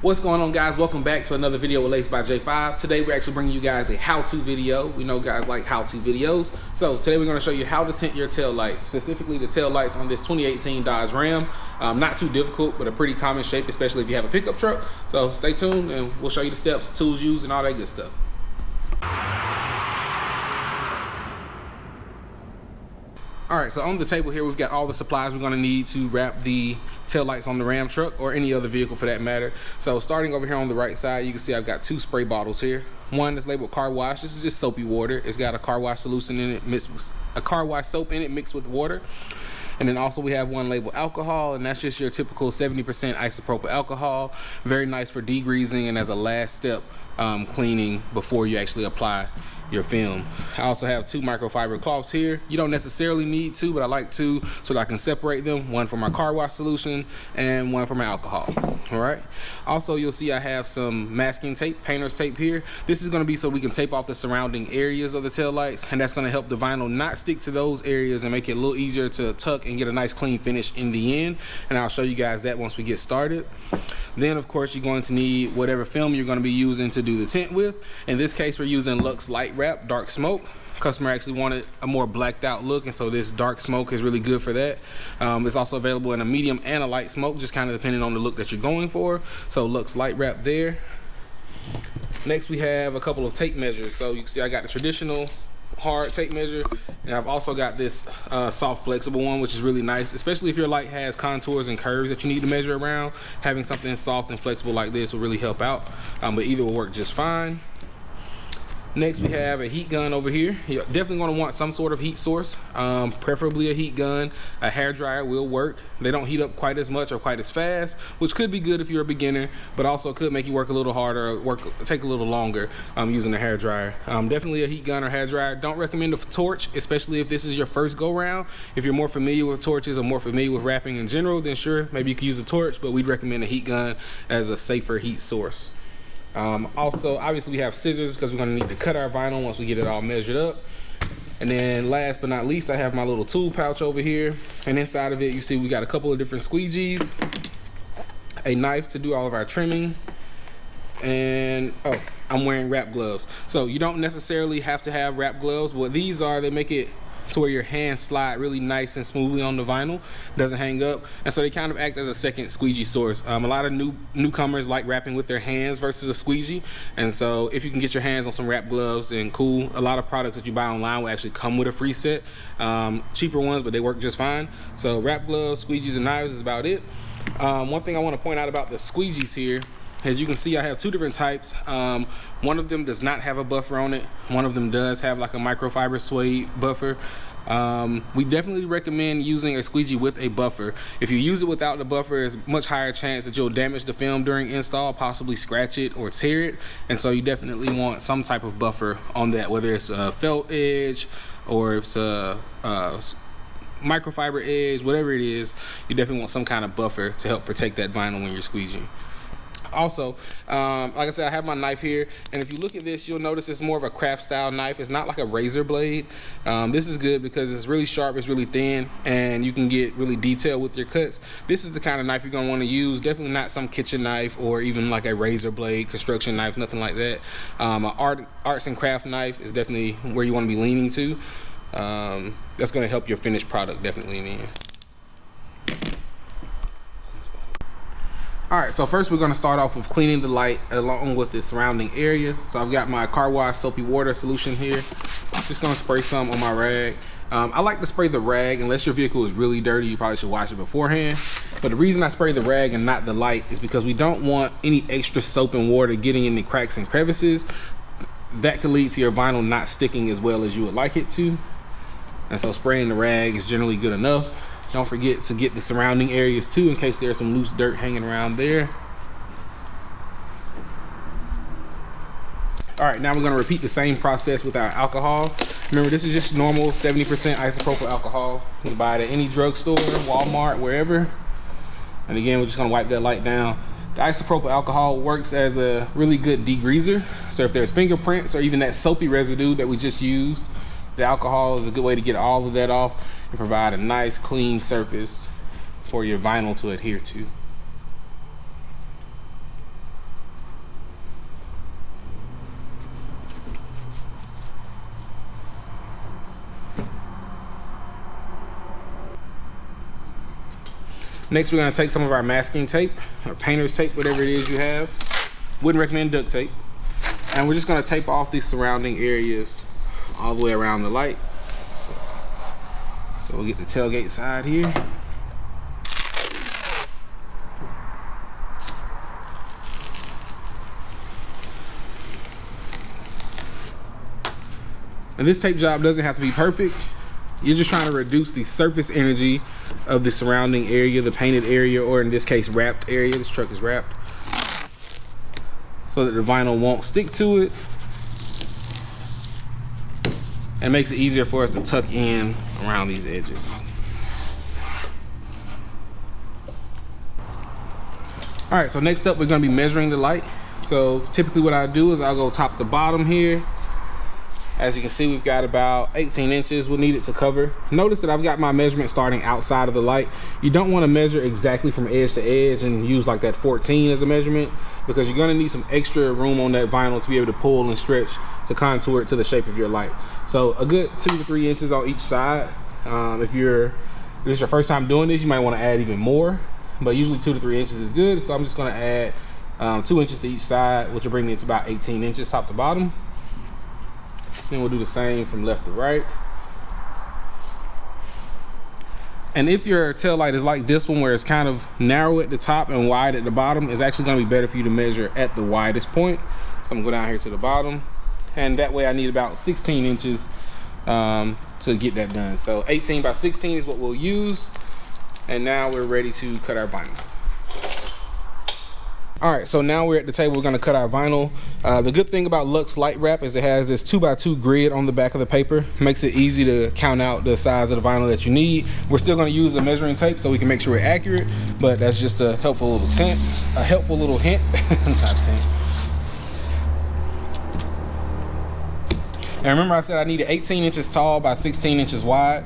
What's going on, guys? Welcome back to another video with Lace by J5. Today we're actually bringing you guys a how-to video. We know guys like how-to videos. So today we're going to show you how to tint your tail lights, specifically the tail lights on this 2018 Dodge Ram. Not too difficult, but a pretty common shape, especially if you have a pickup truck. So stay tuned and we'll show you the steps, tools used, and all that good stuff. All right, so on the table here, we've got all the supplies we're gonna need to wrap the tail lights on the Ram truck or any other vehicle for that matter. So starting over here on the right side, you can see I've got two spray bottles here. One is labeled car wash. This is just soapy water. It's got a car wash solution in it, mixed with a car wash soap in it mixed with water. And then also we have one labeled alcohol, and that's just your typical 70% isopropyl alcohol. Very nice for degreasing and as a last step cleaning before you actually apply your film. I also have two microfiber cloths here. You don't necessarily need two, but I like two so that I can separate them. One for my car wash solution and one for my alcohol. All right. Also, you'll see I have some masking tape, painter's tape here. This is going to be so we can tape off the surrounding areas of the tail lights, and that's going to help the vinyl not stick to those areas and make it a little easier to tuck and get a nice clean finish in the end. And I'll show you guys that once we get started. Then of course you're going to need whatever film you're going to be using to do the tint with. In this case we're using Luxe LightWrap Dark Smoke. Customer actually wanted a more blacked out look, and so this dark smoke is really good for that. It's also available in a medium and a light smoke, just kind of depending on the look that you're going for. So Luxe LightWrap there. Next we have a couple of tape measures. So you can see I got the traditional hard tape measure, and I've also got this soft flexible one, which is really nice, especially if your light has contours and curves that you need to measure around. Having something soft and flexible like this will really help out, but either will work just fine. Next we have a heat gun over here. You're definitely going to want some sort of heat source, preferably a heat gun. A hair dryer will work. They don't heat up quite as much or quite as fast, which could be good if you're a beginner, but also could make you work a little harder, take a little longer using a hair dryer. Definitely a heat gun or hair dryer. Don't recommend a torch, especially if this is your first go round. If you're more familiar with torches or more familiar with wrapping in general, then sure, maybe you could use a torch, but we'd recommend a heat gun as a safer heat source. Also, obviously we have scissors because we're going to need to cut our vinyl once we get it all measured up. And then last but not least, I have my little tool pouch over here, and inside of it you see we got a couple of different squeegees, a knife to do all of our trimming, and oh, I'm wearing wrap gloves. So you don't necessarily have to have wrap gloves. What these are, they make it to where your hands slide really nice and smoothly on the vinyl, doesn't hang up, and so they kind of act as a second squeegee source. A lot of newcomers like wrapping with their hands versus a squeegee, and so if you can get your hands on some wrap gloves, then cool. A lot of products that you buy online will actually come with a free set, cheaper ones, but they work just fine. So wrap gloves, squeegees, and knives is about it. One thing I want to point out about the squeegees here, as you can see, I have two different types. One of them does not have a buffer on it. One of them does have like a microfiber suede buffer. We definitely recommend using a squeegee with a buffer. If you use it without the buffer, there's a much higher chance that you'll damage the film during install, possibly scratch it or tear it. And so you definitely want some type of buffer on that, whether it's a felt edge or if it's a microfiber edge, whatever it is, you definitely want some kind of buffer to help protect that vinyl when you're squeegeeing. Also, like I said, I have my knife here, and if you look at this, you'll notice it's more of a craft style knife. It's not like a razor blade. This is good because it's really sharp, it's really thin, and you can get really detailed with your cuts. This is the kind of knife you're going to want to use. Definitely not some kitchen knife or even like a razor blade, construction knife, nothing like that. An arts and craft knife is definitely where you want to be leaning to. That's going to help your finished product definitely in the end. Alright, so first we're going to start off with cleaning the light along with the surrounding area. So I've got my car wash soapy water solution here. Just going to spray some on my rag. I like to spray the rag unless your vehicle is really dirty. You probably should wash it beforehand. But the reason I spray the rag and not the light is because we don't want any extra soap and water getting in the cracks and crevices. That could lead to your vinyl not sticking as well as you would like it to. And so spraying the rag is generally good enough. Don't forget to get the surrounding areas too, in case there's some loose dirt hanging around there. All right, now we're gonna repeat the same process with our alcohol. Remember, this is just normal 70% isopropyl alcohol. You can buy it at any drugstore, Walmart, wherever. And again, we're just gonna wipe that light down. The isopropyl alcohol works as a really good degreaser. So if there's fingerprints or even that soapy residue that we just used, the alcohol is a good way to get all of that off and provide a nice clean surface for your vinyl to adhere to. Next, we're gonna take some of our masking tape, or painter's tape, whatever it is you have. Wouldn't recommend duct tape. And we're just gonna tape off these surrounding areas all the way around the light. So we'll get the tailgate side here. And this tape job doesn't have to be perfect. You're just trying to reduce the surface energy of the surrounding area, the painted area, or in this case, wrapped area. This truck is wrapped. So that the vinyl won't stick to it. And makes it easier for us to tuck in around these edges. All right, so next up, we're gonna be measuring the light. So typically what I do is I'll go top to bottom here. As you can see, we've got about 18 inches we'll need it to cover. Notice that I've got my measurement starting outside of the light. You don't want to measure exactly from edge to edge and use like that 14 as a measurement, because you're going to need some extra room on that vinyl to be able to pull and stretch to contour it to the shape of your light. So a good 2 to 3 inches on each side. If this is your first time doing this, you might want to add even more, but usually 2 to 3 inches is good. So I'm just going to add 2 inches to each side, which will bring me to about 18 inches top to bottom. Then we'll do the same from left to right. And if your tail light is like this one, where it's kind of narrow at the top and wide at the bottom, it's actually going to be better for you to measure at the widest point. So I'm going to go down here to the bottom, and that way I need about 16 inches to get that done. So 18 by 16 is what we'll use. And now we're ready to cut our vinyl. All right, so now we're at the table. We're gonna cut our vinyl. The good thing about Luxe LightWrap is it has this 2x2 grid on the back of the paper. Makes it easy to count out the size of the vinyl that you need. We're still gonna use a measuring tape so we can make sure we're accurate, but that's just a helpful little hint. Not tint. And remember I said I needed 18 inches tall by 16 inches wide.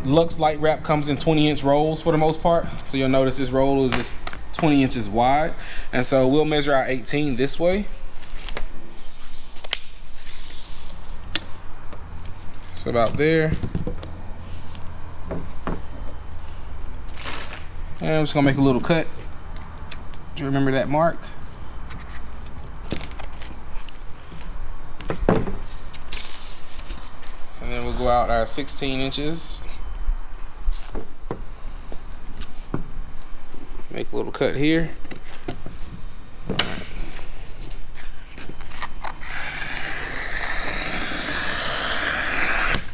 Luxe LightWrap comes in 20-inch rolls for the most part. So you'll notice this roll is just 20 inches wide, and so we'll measure our 18 this way. So about there. And I'm just gonna make a little cut. Do you remember that mark? And then we'll go out our 16 inches. Make a little cut here.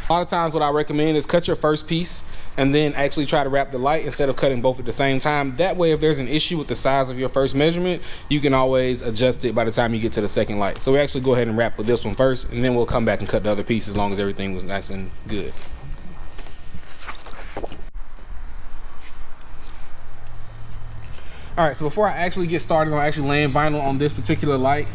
A lot of times what I recommend is cut your first piece and then actually try to wrap the light instead of cutting both at the same time. That way, if there's an issue with the size of your first measurement, you can always adjust it by the time you get to the second light. So we actually go ahead and wrap with this one first, and then we'll come back and cut the other piece as long as everything was nice and good. All right, so before I actually get started on actually laying vinyl on this particular light,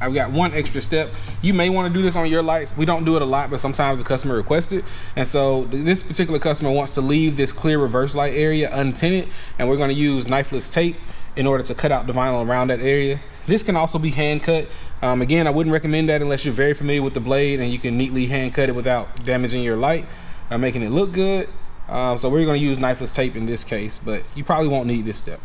I've got one extra step. You may want to do this on your lights. We don't do it a lot, but sometimes the customer requests it. And so this particular customer wants to leave this clear reverse light area untinted, and we're going to use knifeless tape in order to cut out the vinyl around that area. This can also be hand cut. Again, I wouldn't recommend that unless you're very familiar with the blade and you can neatly hand cut it without damaging your light or making it look good. So we're going to use knifeless tape in this case, but you probably won't need this step.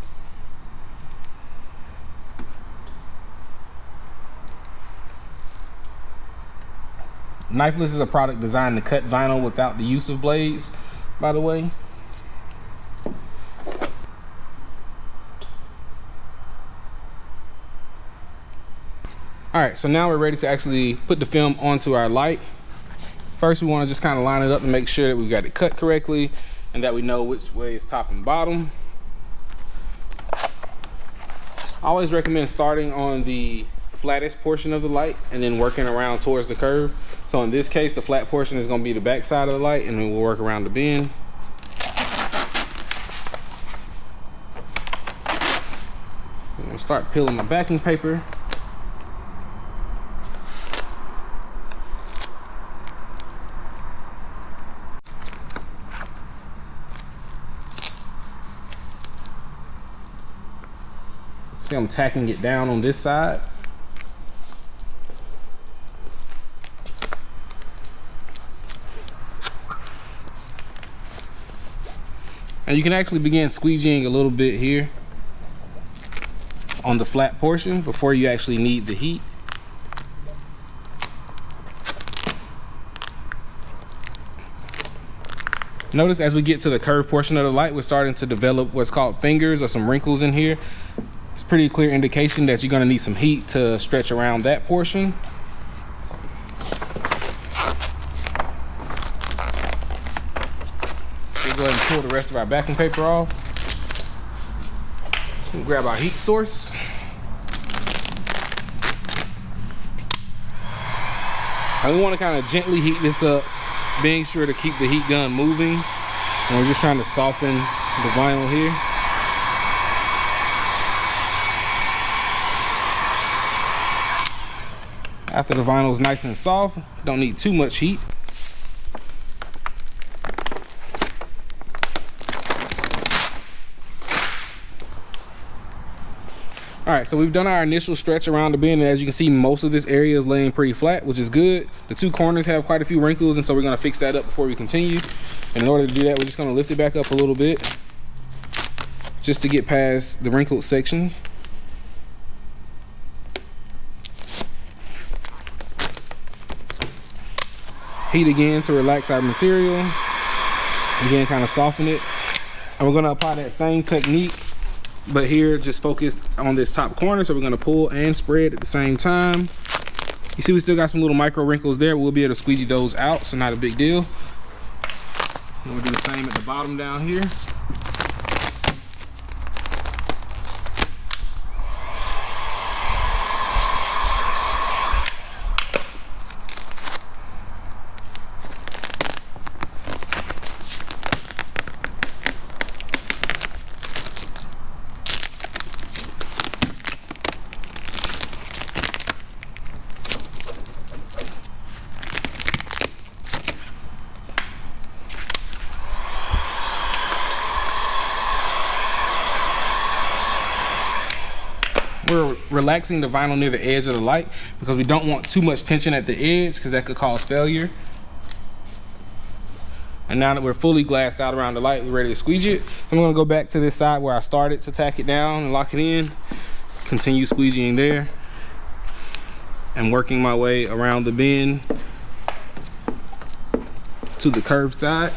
Knifeless is a product designed to cut vinyl without the use of blades, by the way. All right, so now we're ready to actually put the film onto our light. First, we want to just kind of line it up and make sure that we got it cut correctly and that we know which way is top and bottom. I always recommend starting on the flattest portion of the light and then working around towards the curve. So in this case, the flat portion is going to be the back side of the light, and then we'll work around the bend. I'm going to start peeling my backing paper. See, I'm tacking it down on this side. And you can actually begin squeegeeing a little bit here on the flat portion before you actually need the heat. Notice as we get to the curved portion of the light, we're starting to develop what's called fingers or some wrinkles in here. It's a pretty clear indication that you're gonna need some heat to stretch around that portion. We'll go ahead and pull the rest of our backing paper off. We'll grab our heat source. And we want to kind of gently heat this up, being sure to keep the heat gun moving. And we're just trying to soften the vinyl here. After the vinyl is nice and soft, don't need too much heat. All right, so we've done our initial stretch around the bin, and as you can see, most of this area is laying pretty flat, which is good. The two corners have quite a few wrinkles, and so we're gonna fix that up before we continue. And in order to do that, we're just gonna lift it back up a little bit, just to get past the wrinkled sections. Heat again to relax our material. Again, kind of soften it. And we're gonna apply that same technique, but here just focused on this top corner. So we're gonna pull and spread at the same time. You see we still got some little micro wrinkles there. We'll be able to squeegee those out, so not a big deal. And we'll do the same at the bottom down here. We're relaxing the vinyl near the edge of the light because we don't want too much tension at the edge, because that could cause failure. And now that we're fully glassed out around the light, we're ready to squeegee it. I'm gonna go back to this side where I started to tack it down and lock it in. Continue squeegeeing there and working my way around the bin to the curved side.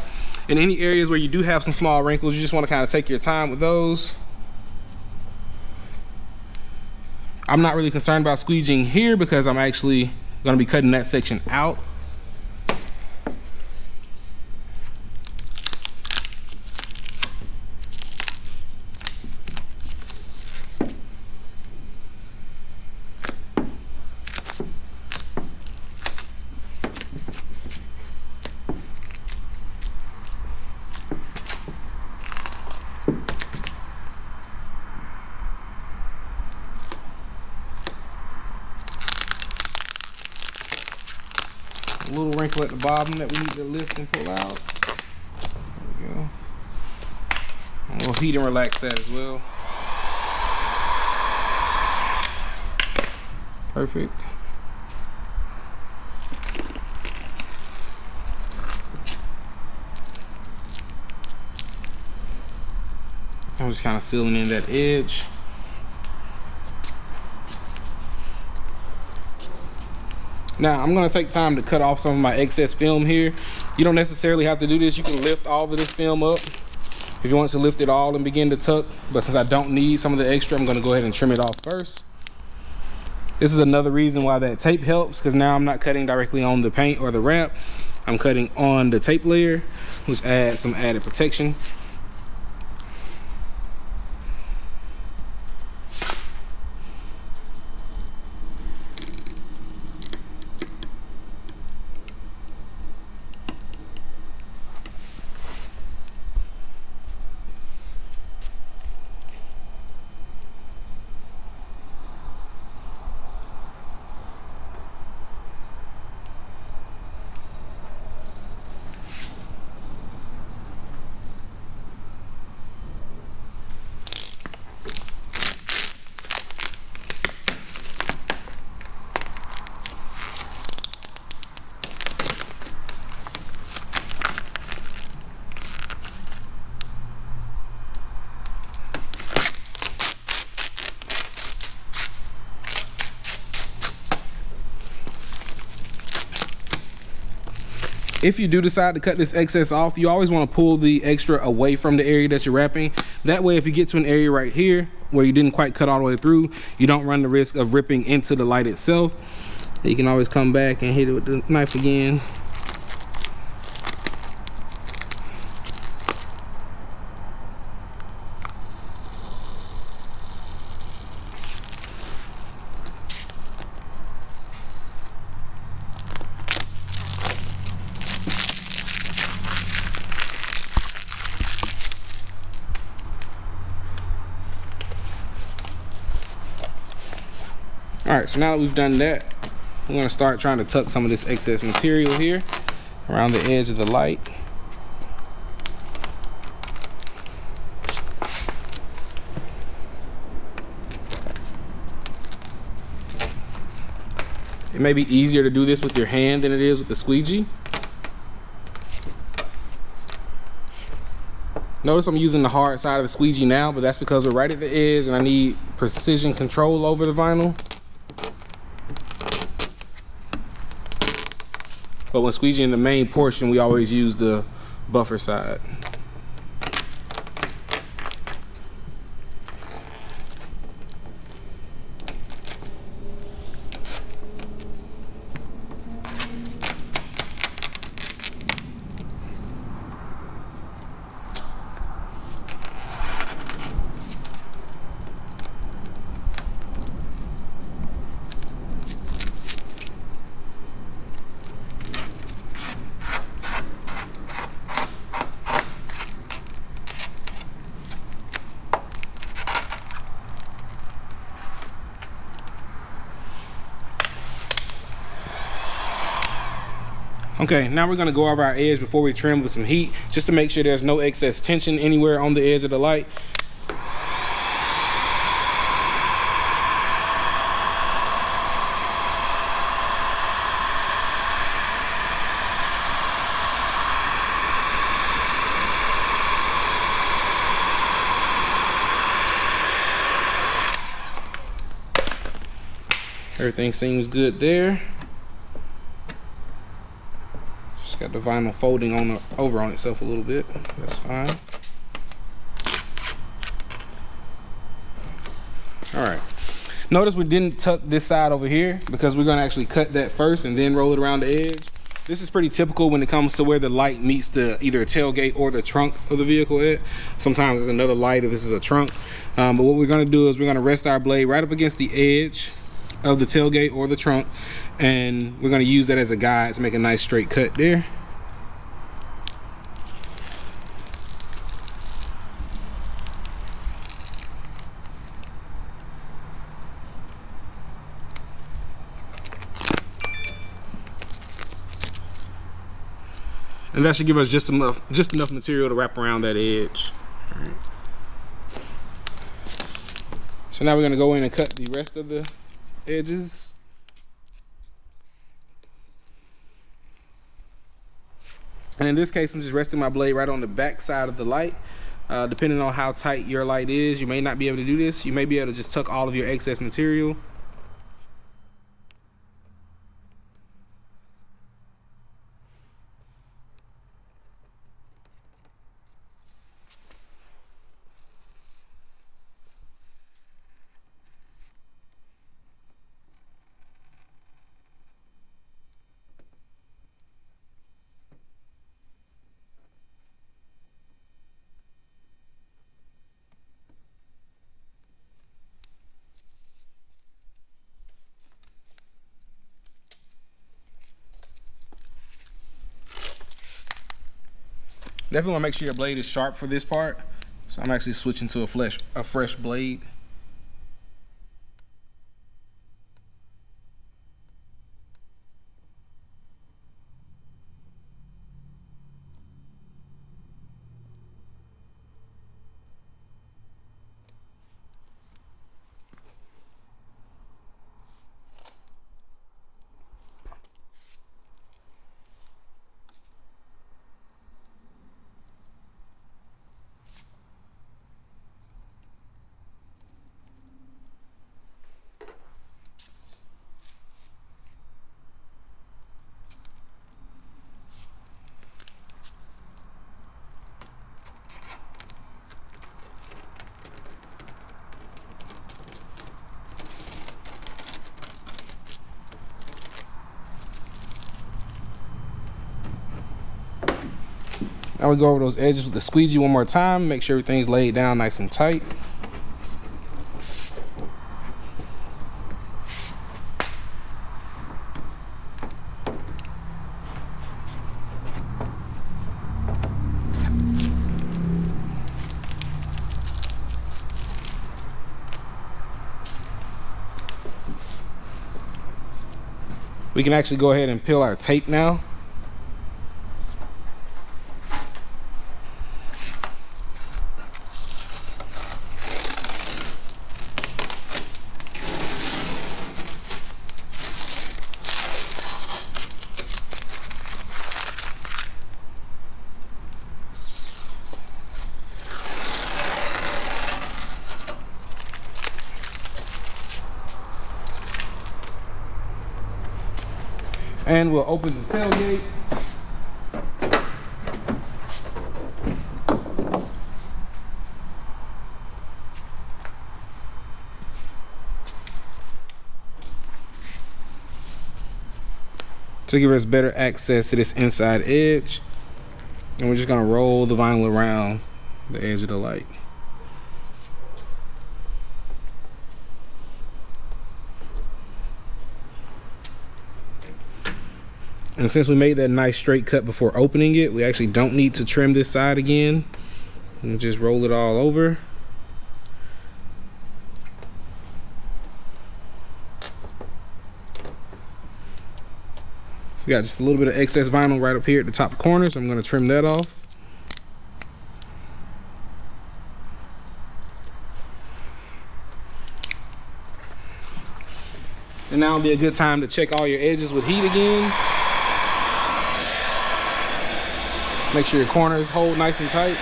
In any areas where you do have some small wrinkles, you just want to kind of take your time with those. I'm not really concerned about squeegeeing here because I'm actually going to be cutting that section out. A little wrinkle at the bottom that we need to lift and pull out. There we go. And we'll heat and relax that as well. Perfect. I'm just kind of sealing in that edge. Now I'm gonna take time to cut off some of my excess film here. You don't necessarily have to do this. You can lift all of this film up if you want to lift it all and begin to tuck. But since I don't need some of the extra, I'm gonna go ahead and trim it off first. This is another reason why that tape helps, because now I'm not cutting directly on the paint or the wrap. I'm cutting on the tape layer, which adds some added protection. if you do decide to cut this excess off, you always want to pull the extra away from the area that you're wrapping. That way, if you get to an area right here where you didn't quite cut all the way through, you don't run the risk of ripping into the light itself. You can always come back and hit it with the knife again. All right, so now that we've done that, we're gonna start trying to tuck some of this excess material here around the edge of the light. It may be easier to do this with your hand than it is with the squeegee. Notice I'm using the hard side of the squeegee now, but that's because we're right at the edge and I need precision control over the vinyl. But when squeegeeing the main portion, we always use the buffer side. Okay, now we're gonna go over our edge before we trim with some heat, just to make sure there's no excess tension anywhere on the edge of the light. Everything seems good there. Got the vinyl folding on over on itself a little bit. That's fine. All right. Notice we didn't tuck this side over here because we're going to actually cut that first and then roll it around the edge. This is pretty typical when it comes to where the light meets the either tailgate or the trunk of the vehicle at. Sometimes there's another light if this is a trunk. But what we're going to do is we're going to rest our blade right up against the edge of the tailgate or the trunk, and we're going to use that as a guide to make a nice straight cut there. And that should give us just enough material to wrap around that edge. All right. So now we're going to go in and cut the rest of the edges. And in this case, I'm just resting my blade right on the back side of the light. Depending on how tight your light is, you may not be able to do this. You may be able to just tuck all of your excess material. Definitely want to make sure your blade is sharp for this part. So I'm actually switching to a fresh blade. Now we go over those edges with the squeegee one more time, make sure everything's laid down nice and tight. We can actually go ahead and peel our tape now. And we'll open the tailgate. To give us better access to this inside edge. And we're just gonna roll the vinyl around the edge of the light. And since we made that nice straight cut before opening it, we actually don't need to trim this side again. And just roll it all over. We got just a little bit of excess vinyl right up here at the top corner, so I'm going to trim that off. And now would be a good time to check all your edges with heat again. Make sure your corners hold nice and tight.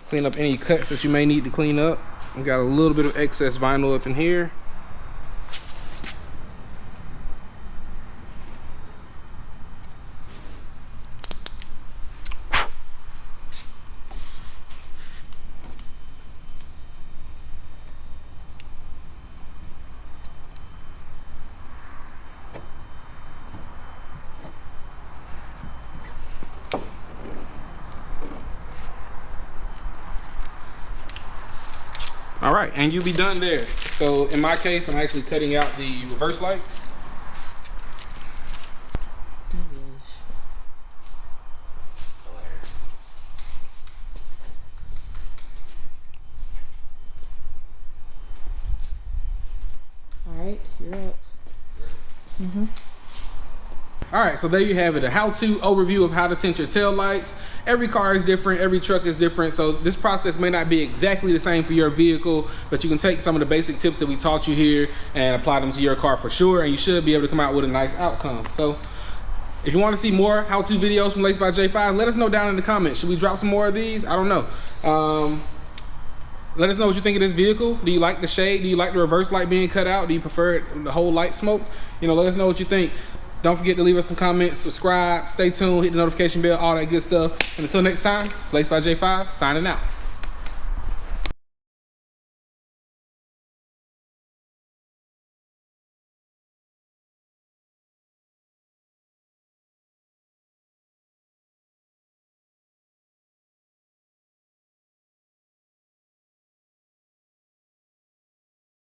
Clean up any cuts that you may need to clean up. We got a little bit of excess vinyl up in here. All right, and you'll be done there. So in my case, I'm actually cutting out the reverse light. All right, you're up. All right, so there you have it, a how-to overview of how to tint your tail lights. Every car is different, every truck is different, so this process may not be exactly the same for your vehicle, but you can take some of the basic tips that we taught you here and apply them to your car for sure, and you should be able to come out with a nice outcome. So if you want to see more how-to videos from Laced by J5, let us know down in the comments. Should we drop some more of these? I don't know. Let us know what you think of this vehicle. Do you like the shade? Do you like the reverse light being cut out? Do you prefer the whole light smoke? You know, let us know what you think. Don't forget to leave us some comments, subscribe, stay tuned, hit the notification bell, all that good stuff. And until next time, it's Laced by J5, signing out.